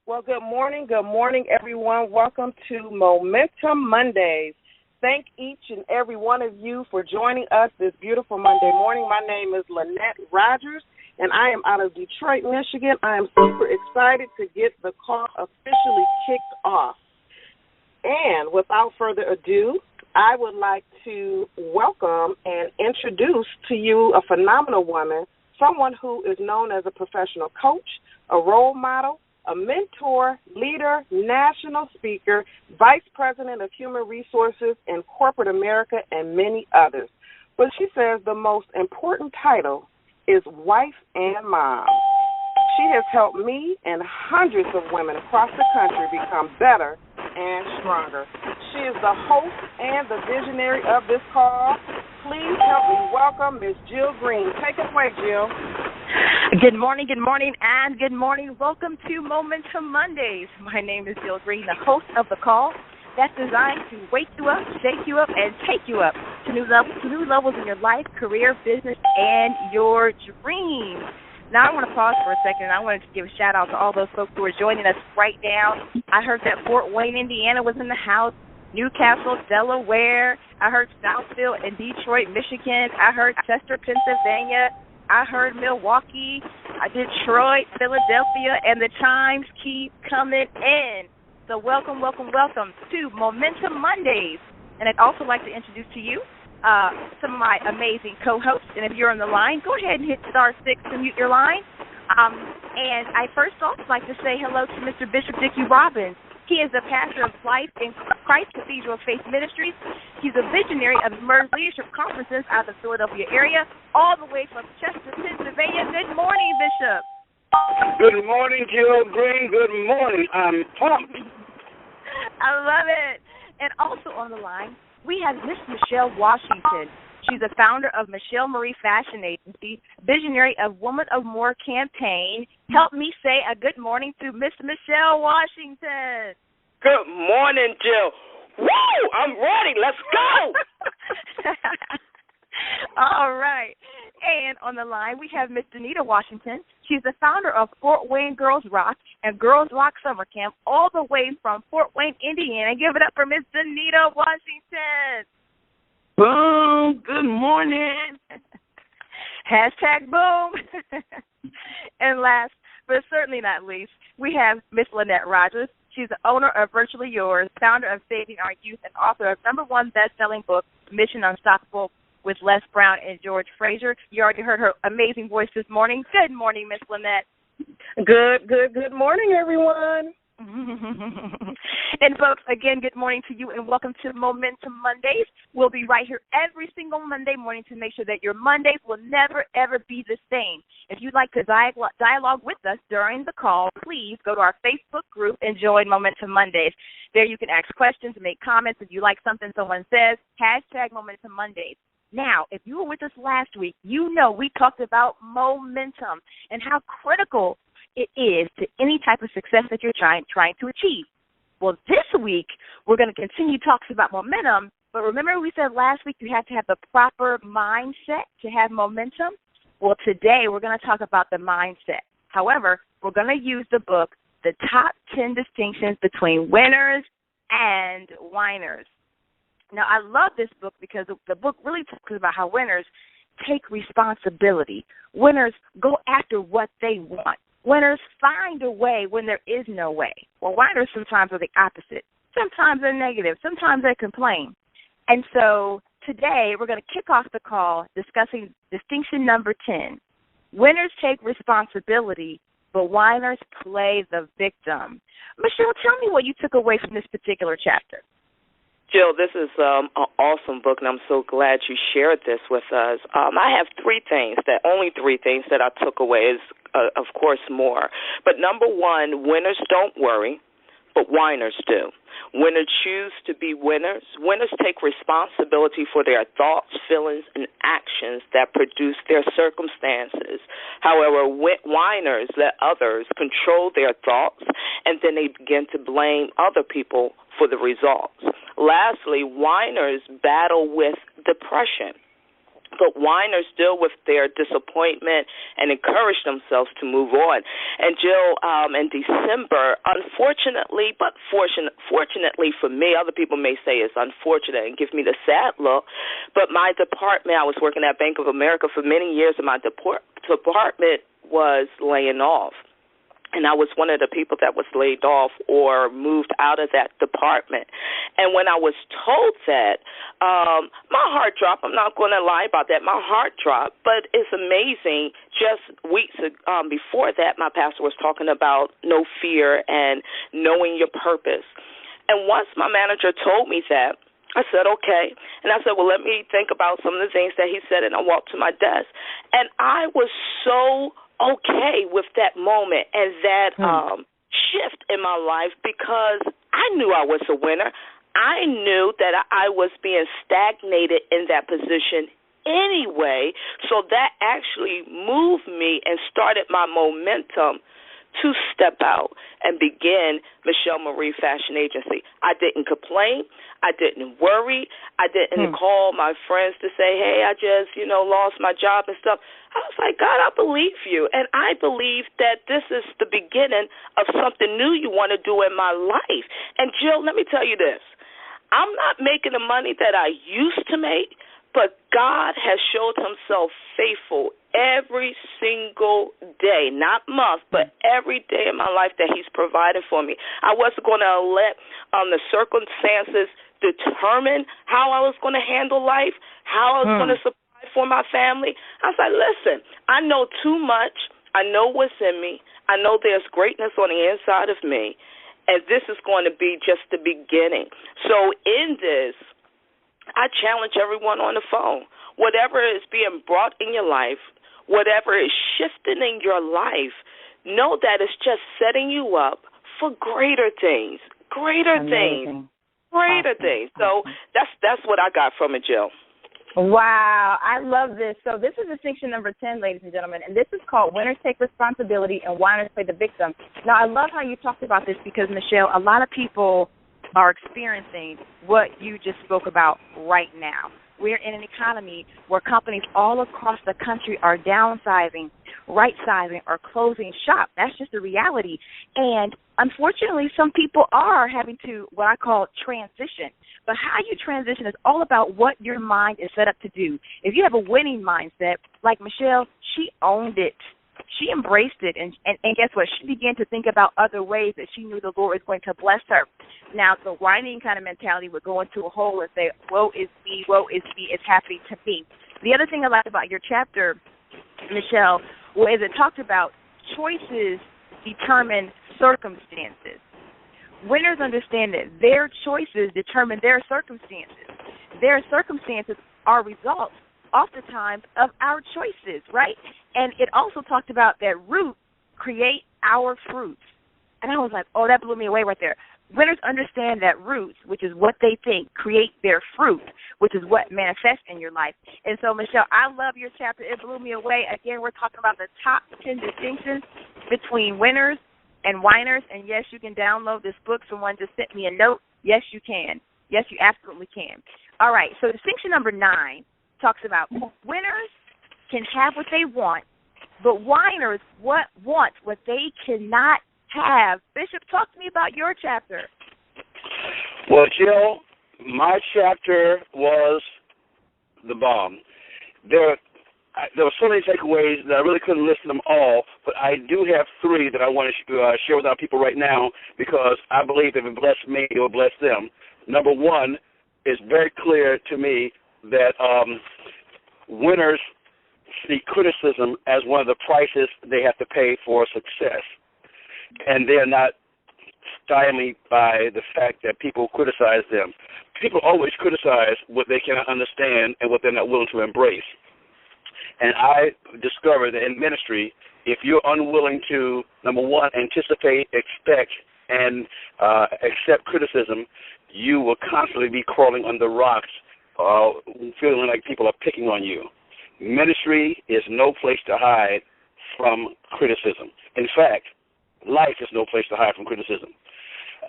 Well, good morning, everyone. Welcome to Momentum Mondays. Thank each and every one of you for joining us this beautiful Monday morning. My name is Lynnette Rogers, and I am out of Detroit, Michigan. I am super excited to get the call officially kicked off. And without further ado, I would like to welcome and introduce to you a phenomenal woman, someone who is known as a professional coach, a role model, a mentor, leader, national speaker, vice president of human resources in corporate America, and many others. But she says the most important title is wife and mom. She has helped me and hundreds of women across the country become better and stronger. She is the host and the visionary of this call. Please help me welcome Ms. Jil Green. Take it away, Jill. Good morning, and good morning. Welcome to Momentum Mondays. My name is Jil Green, the host of the call that's designed to wake you up, shake you up, and take you up to new levels in your life, career, business, and your dreams. Now, I want to pause for a second, and I wanted to give a shout-out to all those folks who are joining us right now. I heard that Fort Wayne, Indiana was in the house, Newcastle, Delaware. I heard Southfield and Detroit, Michigan. I heard Chester, Pennsylvania. I heard Milwaukee, Detroit, Philadelphia, and the chimes keep coming in. So welcome to Momentum Mondays. And I'd also like to introduce to you some of my amazing co-hosts. And if you're on the line, go ahead and hit *6 to mute your line. And I first off like to say hello to Mr. Bishop Dickie Robbins. He is the pastor of Life in Christ Cathedral Faith Ministries. He's a visionary of Emerge Leadership Conferences out of the Philadelphia area, all the way from Chester, Pennsylvania. Good morning, Bishop. Good morning, Jil Green. Good morning. I'm pumped. I love it. And also on the line, we have Miss Michelle Washington. She's the founder of Michelle Marie Fashion Agency, visionary of Woman of More campaign. Help me say a good morning to Miss Michelle Washington. Good morning, Jill. Woo! I'm ready. Let's go. All right. And on the line, we have Miss Denita Washington. She's the founder of Fort Wayne Girls Rock and Girls Rock Summer Camp, all the way from Fort Wayne, Indiana. Give it up for Miss Denita Washington. Boom. Good morning. Hashtag boom. And last, but certainly not least, we have Miss Lynnette Rogers. She's the owner of Virtually Yours, founder of Saving Our Youth, and author of #1 best-selling book, Mission Unstoppable, with Les Brown and George Fraser. You already heard her amazing voice this morning. Good morning, Miss Lynnette. Good morning, everyone. And folks, again, good morning to you and welcome to Momentum Mondays. We'll be right here every single Monday morning to make sure that your Mondays will never, ever be the same. If you'd like to dialogue with us during the call, please go to our Facebook group and join Momentum Mondays. There you can ask questions and make comments. If you like something someone says, hashtag Momentum Mondays. Now, if you were with us last week, you know we talked about momentum and how critical it is to any type of success that you're trying to achieve. Well, this week, we're going to continue talks about momentum, but remember we said last week you have to have the proper mindset to have momentum? Well, today we're going to talk about the mindset. However, we're going to use the book, The Top 10 Distinctions Between Winners and Whiners. Now, I love this book because the book really talks about how winners take responsibility. Winners go after what they want. Winners find a way when there is no way. Well, whiners sometimes are the opposite. Sometimes they're negative. Sometimes they complain. And so today we're going to kick off the call discussing distinction number 10. Winners take responsibility, but whiners play the victim. Michelle, tell me what you took away from this particular chapter. Jill, this is an awesome book, and I'm so glad you shared this with us. I have only three things that I took away, is, of course, more. But number one, winners don't worry, but whiners do. Winners choose to be winners. Winners take responsibility for their thoughts, feelings, and actions that produce their circumstances. However, whiners let others control their thoughts, and then they begin to blame other people for the results. Lastly, whiners battle with depression. But whiners deal with their disappointment and encourage themselves to move on. And Jill, in December, unfortunately, but fortunately for me, other people may say it's unfortunate and give me the sad look, but my department, I was working at Bank of America for many years, and my department was laying off. And I was one of the people that was laid off or moved out of that department. And when I was told that, my heart dropped. I'm not going to lie about that. My heart dropped. But it's amazing. Just weeks before that, my pastor was talking about no fear and knowing your purpose. And once my manager told me that, I said, okay. And I said, well, let me think about some of the things that he said. And I walked to my desk. And I was so okay with that moment and that shift in my life, because I knew I was a winner. I knew that I was being stagnated in that position anyway, so that actually moved me and started my momentum to step out and begin Michelle Marie Fashion Agency. I didn't complain. I didn't worry. I didn't call my friends to say, hey, I just, lost my job and stuff. I was like, God, I believe you. And I believe that this is the beginning of something new you want to do in my life. And, Jill, let me tell you this. I'm not making the money that I used to make, but God has showed himself faithful every single day, not month, but every day in my life that he's provided for me. I wasn't going to let the circumstances determine how I was going to handle life, how I was going to supply for my family. I was like, listen, I know too much. I know what's in me. I know there's greatness on the inside of me, and this is going to be just the beginning. So in this, I challenge everyone on the phone. Whatever is being brought in your life, whatever is shifting in your life, know that it's just setting you up for greater things, greater things. So that's what I got from it, Jill. Wow, I love this. So this is distinction number 10, ladies and gentlemen, and this is called Winners Take Responsibility and Whiners Play the Victim. Now, I love how you talked about this because, Michelle, a lot of people are experiencing what you just spoke about right now. We're in an economy where companies all across the country are downsizing, right-sizing, or closing shop. That's just the reality. And unfortunately, some people are having to, what I call, transition. But how you transition is all about what your mind is set up to do. If you have a winning mindset, like Michelle, she owned it. She embraced it, and guess what? She began to think about other ways that she knew the Lord was going to bless her. Now, the whining kind of mentality would go into a hole and say, woe is me, it's happening to me. The other thing I like about your chapter, Michelle, was it talked about choices determine circumstances. Winners understand that their choices determine their circumstances. Their circumstances are results, oftentimes, of our choices, right? And it also talked about that roots create our fruits. And I was like, oh, that blew me away right there. Winners understand that roots, which is what they think, create their fruit, which is what manifests in your life. And so, Michelle, I love your chapter. It blew me away. Again, we're talking about the top 10 distinctions between winners and whiners. And, yes, you can download this book. Someone just sent me a note. Yes, you can. Yes, you absolutely can. All right, so distinction number 9 talks about winners can have what they want, but whiners want what they cannot have. Bishop, talk to me about your chapter. Well, Jill, my chapter was the bomb. There were so many takeaways that I really couldn't list them all, but I do have 3 that I want to share with our people right now because I believe if it blessed me, it will bless them. Number 1, it's very clear to me that winners see criticism as one of the prices they have to pay for success. And they're not stymied by the fact that people criticize them. People always criticize what they cannot understand and what they're not willing to embrace. And I discovered that in ministry, if you're unwilling to, number 1, anticipate, expect, and accept criticism, you will constantly be crawling under rocks, feeling like people are picking on you. Ministry is no place to hide from criticism. In fact, life is no place to hide from criticism.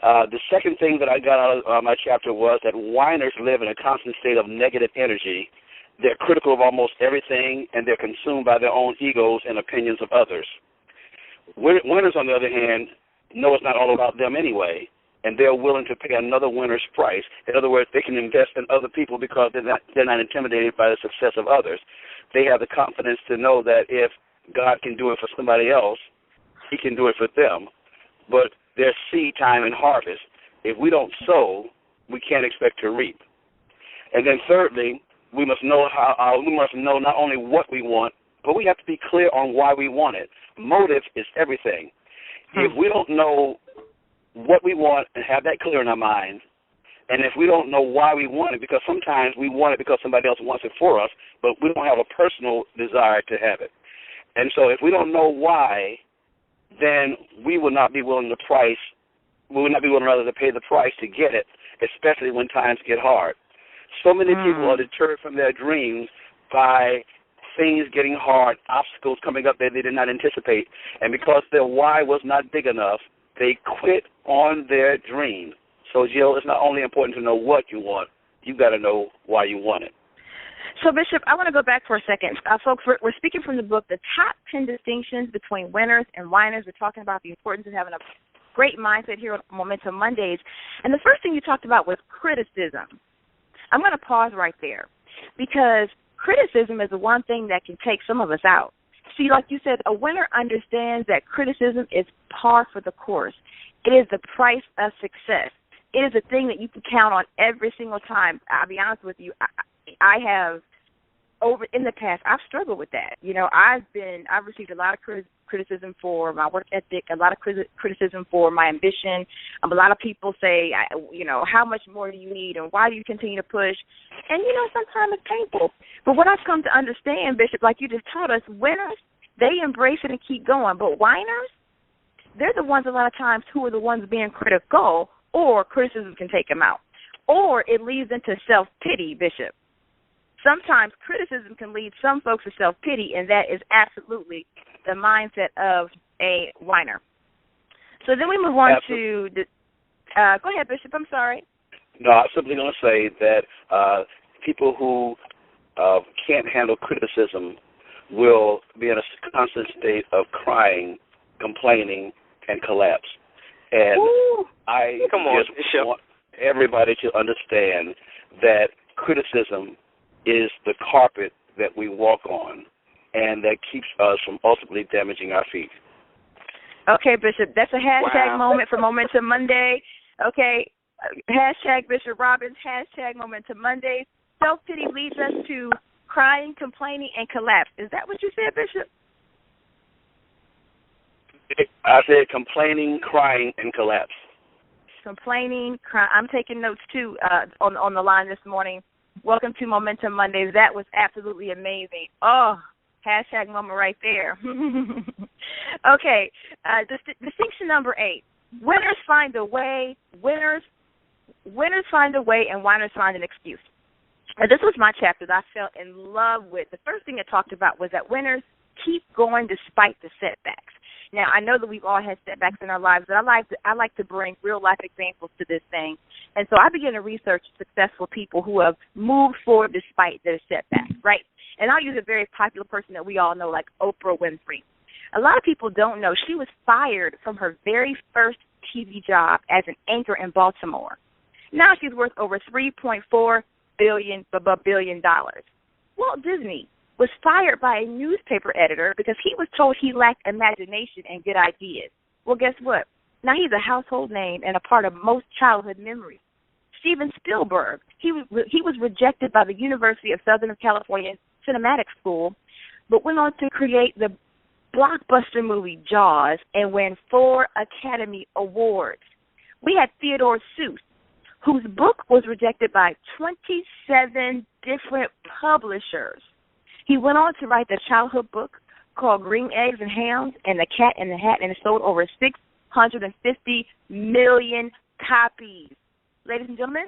The second thing that I got out of my chapter was that whiners live in a constant state of negative energy, They're critical of almost everything, and they're consumed by their own egos and opinions of others. Winners, on the other hand, know it's not all about them anyway, and they're willing to pay another winner's price. In other words, they can invest in other people because they're not intimidated by the success of others. They have the confidence to know that if God can do it for somebody else, he can do it for them. But there's seed time and harvest. If we don't sow, we can't expect to reap. And then thirdly, we must know not only what we want, but we have to be clear on why we want it. Motive is everything. If we don't know what we want and have that clear in our mind, and if we don't know why we want it, because sometimes we want it because somebody else wants it for us, but we don't have a personal desire to have it. And so if we don't know why, then we will not be willing to pay the price to get it, especially when times get hard. So many people are deterred from their dreams by things getting hard, obstacles coming up that they did not anticipate. And because their why was not big enough, they quit on their dream. So, Jill, it's not only important to know what you want, you've got to know why you want it. So, Bishop, I want to go back for a second. Folks, we're speaking from the book, The Top 10 Distinctions Between Winners and Whiners. We're talking about the importance of having a great mindset here on Momentum Mondays. And the first thing you talked about was criticism. I'm going to pause right there because criticism is the one thing that can take some of us out. See, like you said, a winner understands that criticism is par for the course. It is the price of success. It is a thing that you can count on every single time. I'll be honest with you, I have in the past, I've struggled with that. You know, I've received a lot of criticism for my work ethic, a lot of criticism for my ambition. A lot of people say, how much more do you need and why do you continue to push? And, sometimes it's painful. But what I've come to understand, Bishop, like you just taught us, winners, they embrace it and keep going. But whiners, they're the ones a lot of times who are the ones being critical, or criticism can take them out. Or it leads into self-pity, Bishop. Sometimes criticism can lead some folks to self-pity, and that is absolutely the mindset of a whiner. So then we move on to go ahead, Bishop. I'm sorry. No, I'm simply going to say that people who can't handle criticism will be in a constant state of crying, complaining, and collapse. And I just want everybody to understand that criticism is the carpet that we walk on, and that keeps us from ultimately damaging our feet. Okay, Bishop, that's a hashtag moment for Momentum Monday. Okay, hashtag Bishop Robbins, hashtag Momentum Monday. Self-pity leads us to crying, complaining, and collapse. Is that what you said, Bishop? I said complaining, crying, and collapse. Complaining, crying. I'm taking notes, too, on the line this morning. Welcome to Momentum Mondays. That was absolutely amazing. Oh, hashtag moment right there. Okay, distinction number 8. Winners find a way. Winners find a way, and whiners find an excuse. Now, this was my chapter that I fell in love with. The first thing it talked about was that winners keep going despite the setbacks. Now, I know that we've all had setbacks in our lives, but I like to bring real-life examples to this thing. And so I began to research successful people who have moved forward despite their setbacks, right? And I'll use a very popular person that we all know, like Oprah Winfrey. A lot of people don't know she was fired from her very first TV job as an anchor in Baltimore. Now she's worth over $3.4 billion. Walt Disney was fired by a newspaper editor because he was told he lacked imagination and good ideas. Well, guess what? Now he's a household name and a part of most childhood memories. Steven Spielberg, he was rejected by the University of Southern California Cinematic School, but went on to create the blockbuster movie Jaws and win 4 Academy Awards. We had Theodore Seuss, whose book was rejected by 27 different publishers. He went on to write the childhood book called Green Eggs and Hams and The Cat in the Hat, and it sold over 650 million copies. Ladies and gentlemen,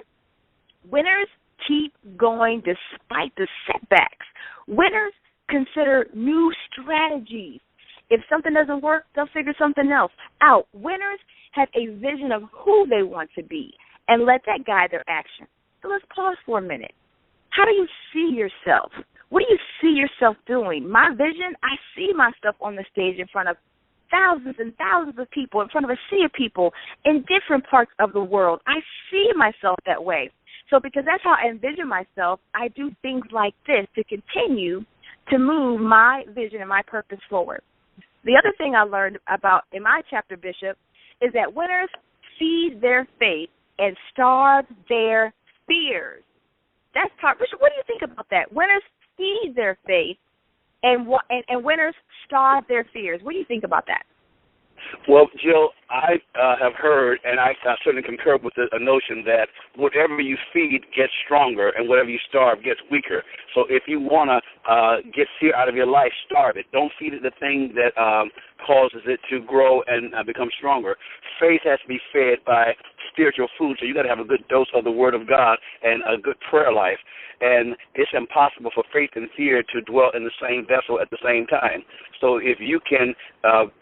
winners keep going despite the setbacks. Winners consider new strategies. If something doesn't work, they'll figure something else out. Winners have a vision of who they want to be and let that guide their action. So let's pause for a minute. How do you see yourself? What do you see yourself doing? My vision, I see myself on the stage in front of thousands and thousands of people, in front of a sea of people in different parts of the world. I see myself that way. So because that's how I envision myself, I do things like this to continue to move my vision and my purpose forward. The other thing I learned about in my chapter, Bishop, is that winners feed their faith and starve their fears. That's part. Bishop, what do you think about that? Winners feed their faith and winners starve their fears. What do you think about that? Well, Jill, I have heard, and I certainly concur with the notion that whatever you feed gets stronger and whatever you starve gets weaker. So if you want to get fear out of your life, starve it. Don't feed it the thing that causes it to grow and become stronger. Faith has to be fed by spiritual food, so you got to have a good dose of the Word of God and a good prayer life. And it's impossible for faith and fear to dwell in the same vessel at the same time. So if you can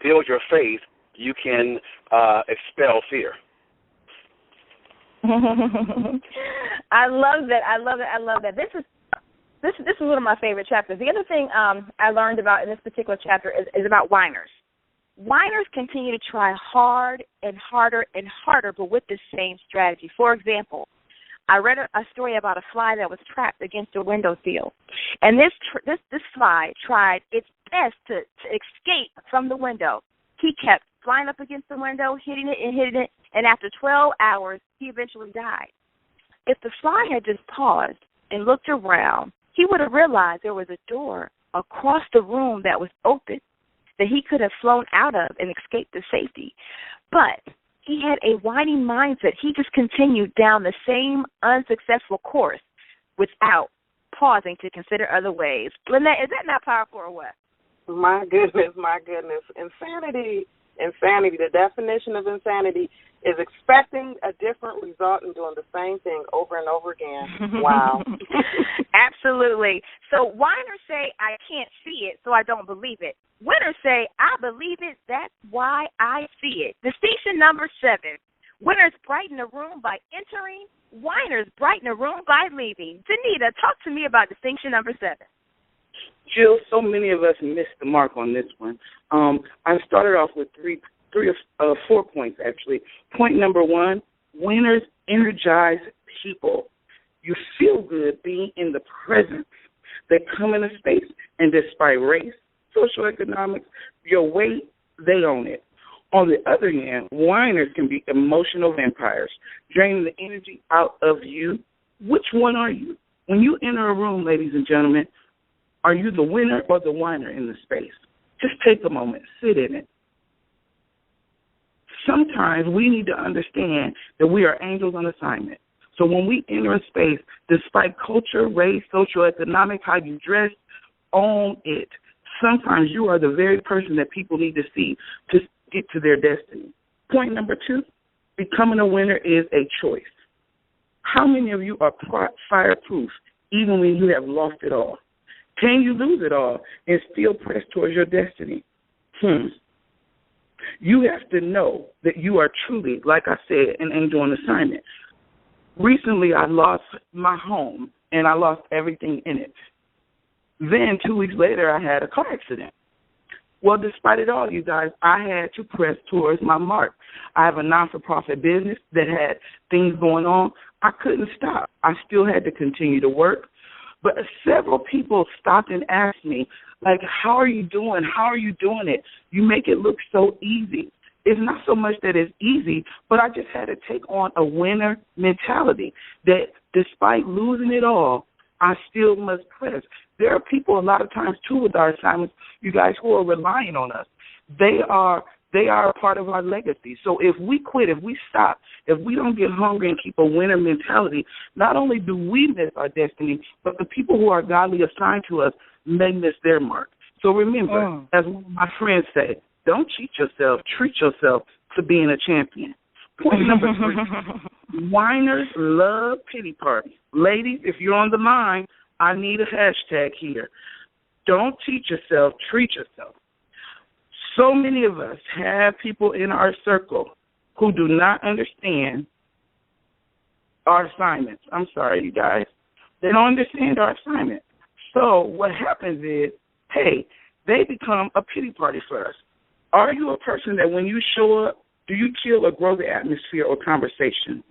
build your faith, you can expel fear. I love that. I love it. I love that. This is one of my favorite chapters. The other thing I learned about in this particular chapter is about whiners. Whiners continue to try hard and harder and harder, but with the same strategy. For example, I read a story about a fly that was trapped against a windowsill, and this fly tried its best to escape from the window. He kept flying up against the window, hitting it, and after 12 hours, he eventually died. If the fly had just paused and looked around, he would have realized there was a door across the room that was open that he could have flown out of and escaped to safety. But he had a whining mindset. He just continued down the same unsuccessful course without pausing to consider other ways. Lynnette, is that not powerful or what? My goodness, my goodness. Insanity, the definition of insanity is expecting a different result and doing the same thing over and over again. Wow. Absolutely. So whiners say, I can't see it, so I don't believe it. Winners say, I believe it, that's why I see it. Distinction number 7. Winners brighten a room by entering. Whiners brighten a room by leaving. Denita, talk to me about distinction number 7. Jill, so many of us missed the mark on this one. I started off with 4 points, actually. Point number 1, winners energize people. You feel good being in the presence. They come into space, and despite race, socioeconomics, your weight, they own it. On the other hand, whiners can be emotional vampires, draining the energy out of you. Which one are you? When you enter a room, ladies and gentlemen, are you the winner or the whiner in the space? Just take a moment, sit in it. Sometimes we need to understand that we are angels on assignment. So when we enter a space, despite culture, race, socioeconomic, how you dress, own it. Sometimes you are the very person that people need to see to get to their destiny. Point number 2, becoming a winner is a choice. How many of you are fireproof even when you have lost it all? Can you lose it all and still press towards your destiny? You have to know that you are truly, like I said, an angel on assignment. Recently, I lost my home, and I lost everything in it. Then 2 weeks later, I had a car accident. Well, despite it all, you guys, I had to press towards my mark. I have a non-for-profit business that had things going on. I couldn't stop. I still had to continue to work. But several people stopped and asked me, like, how are you doing? How are you doing it? You make it look so easy. It's not so much that it's easy, but I just had to take on a winner mentality that despite losing it all, I still must press. There are people a lot of times, too, with our assignments, you guys, who are relying on us. They are a part of our legacy. So if we quit, if we stop, if we don't get hungry and keep a winner mentality, not only do we miss our destiny, but the people who are godly assigned to us may miss their mark. So remember, as one of my friends say, don't cheat yourself, treat yourself to being a champion. Point number 3, whiners love pity parties. Ladies, if you're on the line, I need a hashtag here. Don't teach yourself, treat yourself. So many of us have people in our circle who do not understand our assignments. I'm sorry, you guys. They don't understand our assignment. So what happens is, hey, they become a pity party for us. Are you a person that when you show up, do you kill or grow the atmosphere or conversation?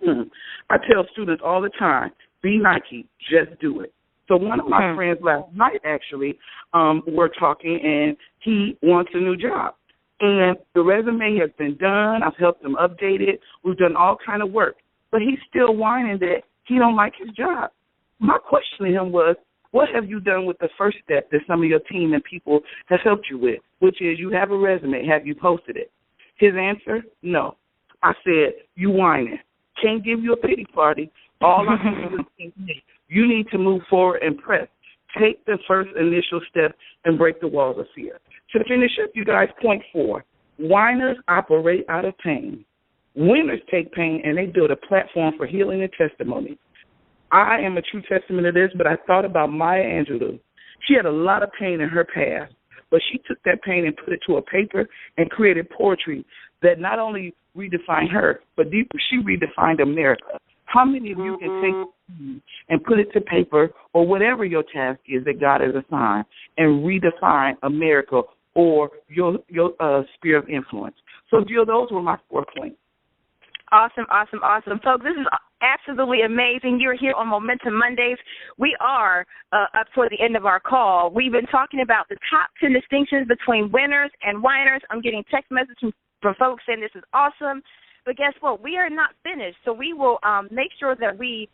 I tell students all the time, be Nike, just do it. So one of my friends last night actually were talking, and he wants a new job. And the resume has been done. I've helped him update it. We've done all kind of work. But he's still whining that he don't like his job. My question to him was, what have you done with the first step that some of your team and people have helped you with, which is you have a resume. Have you posted it? His answer, no. I said, you whining. Can't give you a pity party. All I can do is you need to move forward and press. Take the first initial step and break the walls of fear. To finish up, you guys, point 4, whiners operate out of pain. Winners take pain and they build a platform for healing and testimony. I am a true testament of this, but I thought about Maya Angelou. She had a lot of pain in her past, but she took that pain and put it to a paper and created poetry that not only redefined her, but she redefined America. How many of you can take and put it to paper or whatever your task is that God has assigned and redefine America or your sphere of influence? So, Jill, those were my 4 points. Awesome. Folks, this is absolutely amazing. You're here on Momentum Mondays. We are up toward the end of our call. We've been talking about the top 10 distinctions between winners and whiners. I'm getting text messages from folks saying this is awesome. But guess what? We are not finished. So we will make sure that we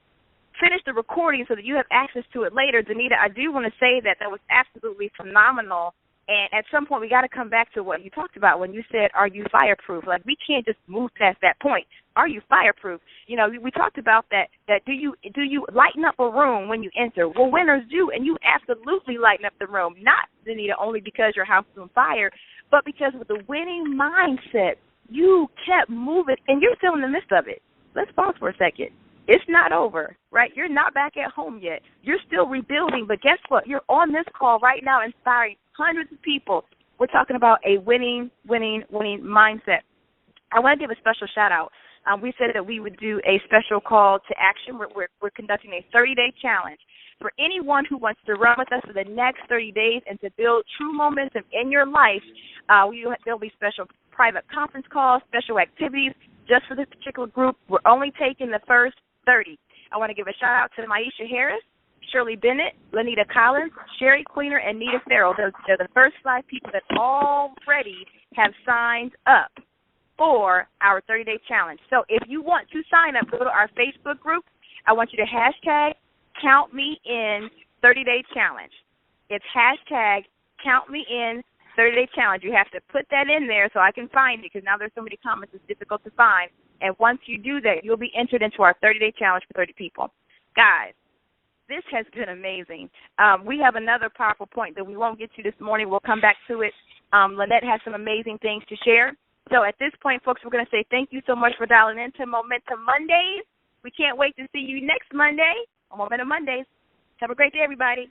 finish the recording so that you have access to it later. Denita, I do want to say that was absolutely phenomenal. And at some point, we got to come back to what you talked about when you said, are you fireproof? Like, we can't just move past that point. Are you fireproof? You know, we talked about that do you lighten up a room when you enter? Well, winners do, and you absolutely lighten up the room, not, Denita, only because your house is on fire, but because with the winning mindset, you kept moving, and you're still in the midst of it. Let's pause for a second. It's not over, right? You're not back at home yet. You're still rebuilding, but guess what? You're on this call right now inspiring hundreds of people. We're talking about a winning mindset. I want to give a special shout-out. We said that we would do a special call to action. We're conducting a 30-day challenge. For anyone who wants to run with us for the next 30 days and to build true momentum in your life, there'll be special private conference calls, special activities just for this particular group. We're only taking the first 30. I want to give a shout-out to Maisha Harris, Shirley Bennett, Lanita Collins, Sherry Queener, and Nita Farrell. They're the first 5 people that already have signed up for our 30-day challenge. So if you want to sign up, go to our Facebook group. I want you to hashtag Count Me In 30-Day Challenge. It's hashtag Count Me In 30-Day Challenge. You have to put that in there so I can find it, because now there's so many comments it's difficult to find. And once you do that, you'll be entered into our 30-day challenge for 30 people. Guys, this has been amazing. We have another powerful point that we won't get to this morning. We'll come back to it. Lynnette has some amazing things to share. So at this point, folks, we're going to say thank you so much for dialing into Momentum Mondays. We can't wait to see you next Monday on Momentum Mondays. Have a great day, everybody.